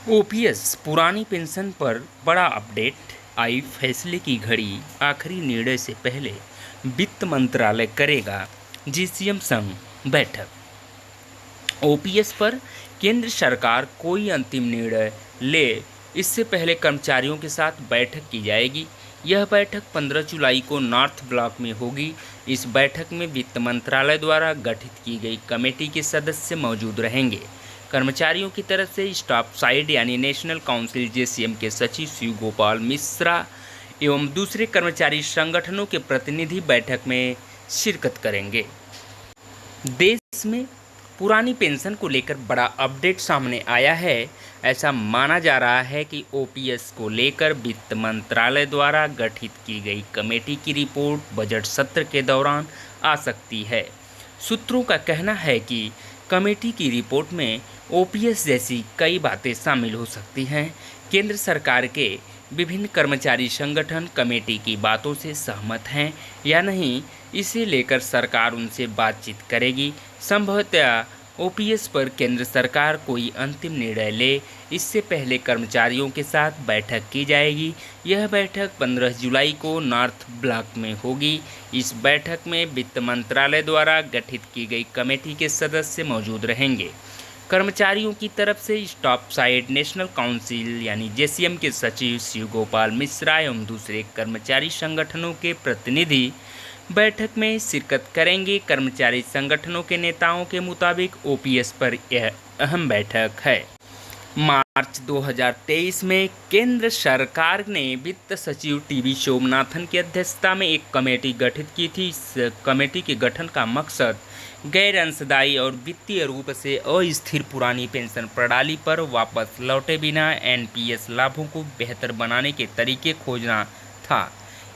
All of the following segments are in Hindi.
ओपीएस पुरानी पेंशन पर बड़ा अपडेट, आई फैसले की घड़ी, आखिरी निर्णय से पहले वित्त मंत्रालय करेगा जीसीएम संग बैठक। ओपीएस पर केंद्र सरकार कोई अंतिम निर्णय ले, इससे पहले कर्मचारियों के साथ बैठक की जाएगी। यह बैठक 15 जुलाई को नॉर्थ ब्लॉक में होगी। इस बैठक में वित्त मंत्रालय द्वारा गठित की गई कमेटी के सदस्य मौजूद रहेंगे। कर्मचारियों की तरफ से स्टाफ साइड यानी नेशनल काउंसिल जेसीएम के सचिव शिव गोपाल मिश्रा एवं दूसरे कर्मचारी संगठनों के प्रतिनिधि बैठक में शिरकत करेंगे। देश में पुरानी पेंशन को लेकर बड़ा अपडेट सामने आया है। ऐसा माना जा रहा है कि ओपीएस को लेकर वित्त मंत्रालय द्वारा गठित की गई कमेटी की रिपोर्ट बजट सत्र के दौरान आ सकती है। सूत्रों का कहना है कि कमेटी की रिपोर्ट में ओपीएस जैसी कई बातें शामिल हो सकती हैं। केंद्र सरकार के विभिन्न कर्मचारी संगठन कमेटी की बातों से सहमत हैं या नहीं, इसे लेकर सरकार उनसे बातचीत करेगी। संभवतः ओपीएस पर केंद्र सरकार कोई अंतिम निर्णय ले, इससे पहले कर्मचारियों के साथ बैठक की जाएगी। यह बैठक 15 जुलाई को नॉर्थ ब्लॉक में होगी। इस बैठक में वित्त मंत्रालय द्वारा गठित की गई कमेटी के सदस्य मौजूद रहेंगे। कर्मचारियों की तरफ से स्टाफ साइड नेशनल काउंसिल यानी जेसीएम के सचिव शिव गोपाल मिश्रा एवं दूसरे कर्मचारी संगठनों के प्रतिनिधि बैठक में शिरकत करेंगे। कर्मचारी संगठनों के नेताओं के मुताबिक ओपीएस पर यह अहम बैठक है। मार्च 2023 में केंद्र सरकार ने वित्त सचिव टीवी सोमनाथन की अध्यक्षता में एक कमेटी गठित की थी। इस कमेटी के गठन का मकसद गैर अंशदायी और वित्तीय रूप से अस्थिर पुरानी पेंशन प्रणाली पर वापस लौटे बिना एनपीएस लाभों को बेहतर बनाने के तरीके खोजना था।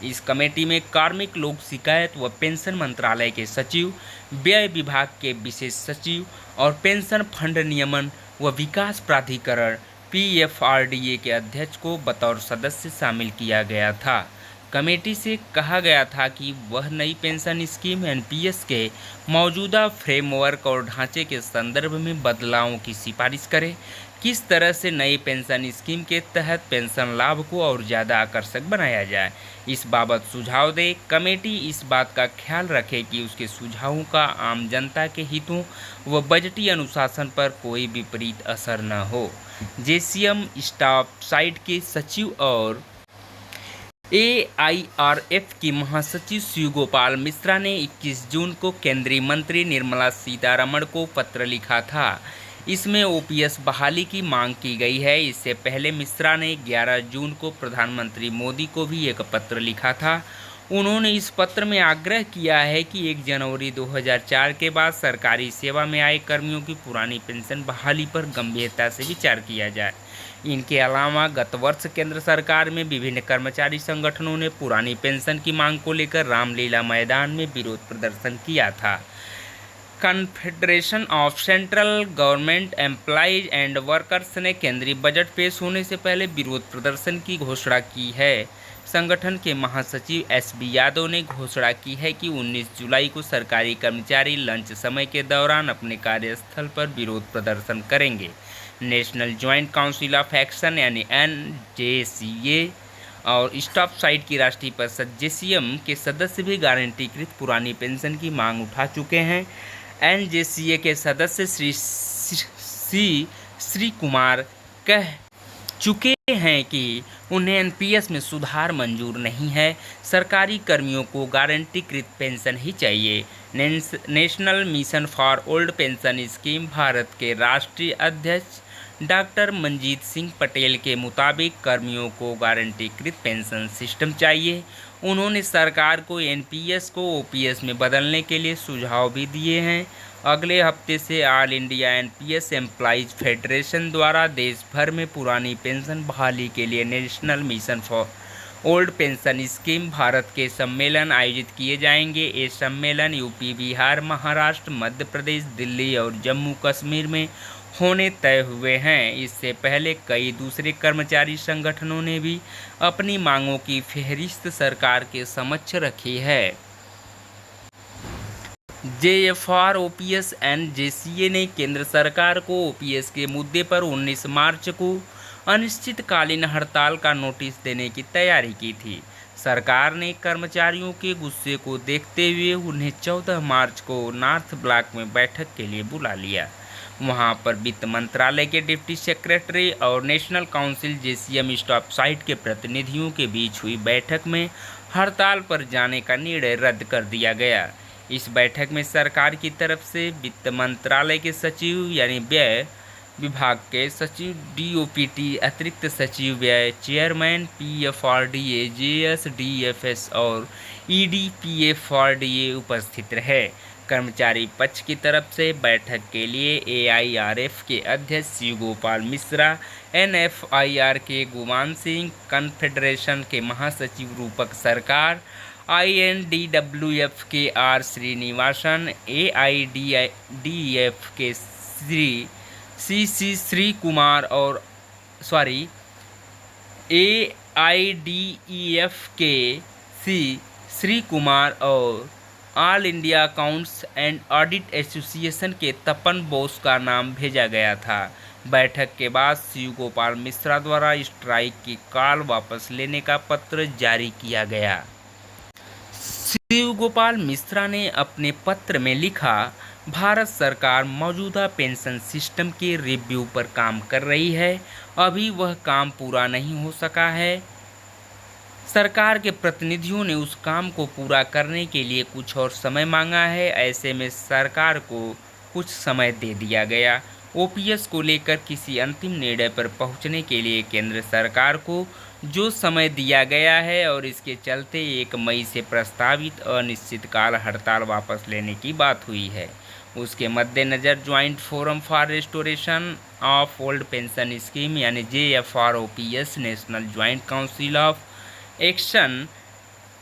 इस कमेटी में कार्मिक लोक शिकायत व पेंशन मंत्रालय के सचिव, व्यय विभाग के विशेष सचिव और पेंशन फंड नियमन व विकास प्राधिकरण पीएफआरडीए के अध्यक्ष को बतौर सदस्य शामिल किया गया था। कमेटी से कहा गया था कि वह नई पेंशन स्कीम एनपीएस के मौजूदा फ्रेमवर्क और ढांचे के संदर्भ में बदलावों की सिफारिश करे। किस तरह से नई पेंशन स्कीम के तहत पेंशन लाभ को और ज़्यादा आकर्षक बनाया जाए, इस बाबत सुझाव दे। कमेटी इस बात का ख्याल रखे कि उसके सुझावों का आम जनता के हितों व बजटीय अनुशासन पर कोई विपरीत असर न हो। जेसीएम स्टाफ साइड के सचिव और एआईआरएफ की महासचिव शिव गोपाल मिश्रा ने 21 जून को केंद्रीय मंत्री निर्मला सीतारमण को पत्र लिखा था। इसमें ओपीएस बहाली की मांग की गई है। इससे पहले मिश्रा ने 11 जून को प्रधानमंत्री मोदी को भी एक पत्र लिखा था। उन्होंने इस पत्र में आग्रह किया है कि 1 जनवरी 2004 के बाद सरकारी सेवा में आए कर्मियों की पुरानी पेंशन बहाली पर गंभीरता से विचार किया जाए। इनके अलावा गत वर्ष केंद्र सरकार में विभिन्न कर्मचारी संगठनों ने पुरानी पेंशन की मांग को लेकर रामलीला मैदान में विरोध प्रदर्शन किया था। Confederation of central government employees and workers ने केंद्रीय बजट पेश होने से पहले विरोध प्रदर्शन की घोषणा की है। संगठन के महासचिव एसबी यादव ने घोषणा की है कि 19 जुलाई को सरकारी कर्मचारी लंच समय के दौरान अपने कार्यस्थल पर विरोध प्रदर्शन करेंगे। National joint council of action यानी एनजेसीए और स्टाफ साइड की राष्ट्रीय परिषद जेसीएम के सदस्य भी गारंटीकृत पुरानी पेंशन की मांग उठा चुके हैं। एनजेसीए के सदस्य श्री कुमार कह चुके हैं कि उन्हें एनपीएस में सुधार मंजूर नहीं है। सरकारी कर्मियों को गारंटीकृत पेंशन ही चाहिए। National mission for old pension scheme Bharat के राष्ट्रीय अध्यक्ष डॉक्टर मनजीत सिंह पटेल के मुताबिक कर्मियों को गारंटीकृत पेंशन सिस्टम चाहिए। उन्होंने सरकार को एनपीएस को ओपीएस में बदलने के लिए सुझाव भी दिए हैं। अगले हफ्ते से all India NPS employees federation द्वारा देश भर में पुरानी पेंशन बहाली के लिए national mission for old pension scheme Bharat के सम्मेलन आयोजित किए जाएंगे। ये सम्मेलन यूपी, बिहार, महाराष्ट्र, मध्य प्रदेश, दिल्ली और जम्मू कश्मीर में होने तय हुए हैं। इससे पहले कई दूसरे कर्मचारी संगठनों ने भी अपनी मांगों की फहरिस्त सरकार के समक्ष रखी है। जेएफआर, ओपीएस एंड जेसीए ने केंद्र सरकार को ओपीएस के मुद्दे पर 19 मार्च को अनिश्चितकालीन हड़ताल का नोटिस देने की तैयारी की थी। सरकार ने कर्मचारियों के गुस्से को देखते हुए उन्हें 14 मार्च को नॉर्थ ब्लॉक में बैठक के लिए बुला लिया। वहां पर वित्त मंत्रालय के डिप्टी सेक्रेटरी और national council JCM staff site के प्रतिनिधियों के बीच हुई बैठक में हड़ताल पर जाने का निर्णय रद्द कर दिया गया। इस बैठक में सरकार की तरफ से वित्त मंत्रालय के सचिव यानी व्यय विभाग के सचिव, डीओपीटी, अतिरिक्त सचिव व्यय, चेयरमैन, पीएफआरडीए, जेएसडीएफएस और ईडीपीएफआरडीए उपस्थित रहे। कर्मचारी पक्ष की तरफ से बैठक के लिए एआईआरएफ के अध्यक्ष शिव गोपाल मिश्रा, एनएफआईआर के गुमान सिंह, कन्फेडरेशन के महासचिव रूपक सरकार, आईएनडीडब्ल्यूएफ के आर श्रीनिवासन, एआईडीएफ के सीसी श्री कुमार और एआईडीईएफ के सी श्री कुमार और all India accounts and audit association के तपन बोस का नाम भेजा गया था। बैठक के बाद शिव गोपाल मिश्रा द्वारा स्ट्राइक की कॉल वापस लेने का पत्र जारी किया गया। शिव गोपाल मिश्रा ने अपने पत्र में लिखा, भारत सरकार मौजूदा पेंशन सिस्टम के रिव्यू पर काम कर रही है। अभी वह काम पूरा नहीं हो सका है। सरकार के प्रतिनिधियों ने उस काम को पूरा करने के लिए कुछ और समय मांगा है। ऐसे में सरकार को कुछ समय दे दिया गया। ओपीएस को लेकर किसी अंतिम निर्णय पर पहुंचने के लिए केंद्र सरकार को जो समय दिया गया है और इसके चलते 1 मई से प्रस्तावित अनिश्चितकाल हड़ताल वापस लेने की बात हुई है। उसके मद्देनज़र joint forum for restoration of old pension scheme यानी JFROPS, national joint council of action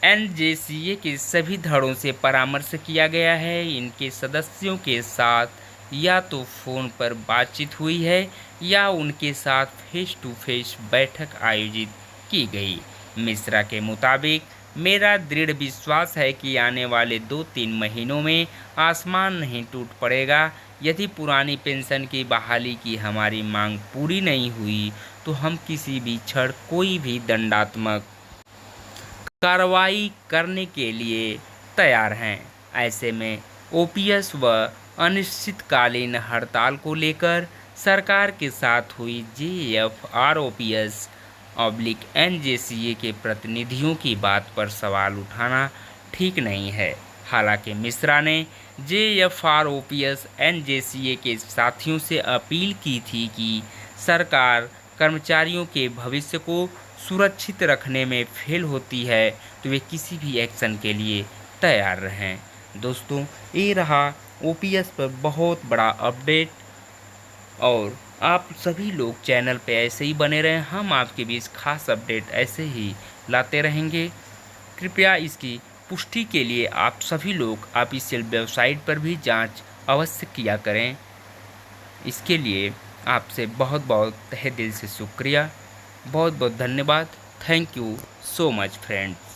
NJCA के सभी धड़ों से परामर्श किया गया है। इनके सदस्यों के साथ या तो फ़ोन पर बातचीत हुई है या उनके साथ फेस टू फेस बैठक आयोजित की गई। मिश्रा के मुताबिक, मेरा दृढ़ विश्वास है कि आने वाले 2-3 महीनों में आसमान नहीं टूट पड़ेगा। यदि पुरानी पेंशन की बहाली की हमारी मांग पूरी नहीं हुई तो हम किसी भी क्षण कोई भी दंडात्मक कार्रवाई करने के लिए तैयार हैं। ऐसे में ओपीएस व अनिश्चितकालीन हड़ताल को लेकर सरकार के साथ हुई जेएफआरओपीएस एनजेसीए के प्रतिनिधियों की बात पर सवाल उठाना ठीक नहीं है। हालांकि मिश्रा ने जेएफआरओपीएस एनजेसीए के साथियों से अपील की थी कि सरकार कर्मचारियों के भविष्य को सुरक्षित रखने में फेल होती है तो वे किसी भी एक्शन के लिए तैयार रहें। दोस्तों, ये रहा ओपीएस पर बहुत बड़ा अपडेट और आप सभी लोग चैनल पे ऐसे ही बने रहें। हम आपके बीच खास अपडेट ऐसे ही लाते रहेंगे। कृपया इसकी पुष्टि के लिए आप सभी लोग ऑफिशियल वेबसाइट पर भी जांच अवश्य किया करें। इसके लिए आपसे बहुत बहुत तहे दिल से शुक्रिया, बहुत बहुत धन्यवाद। Thank you so much friends.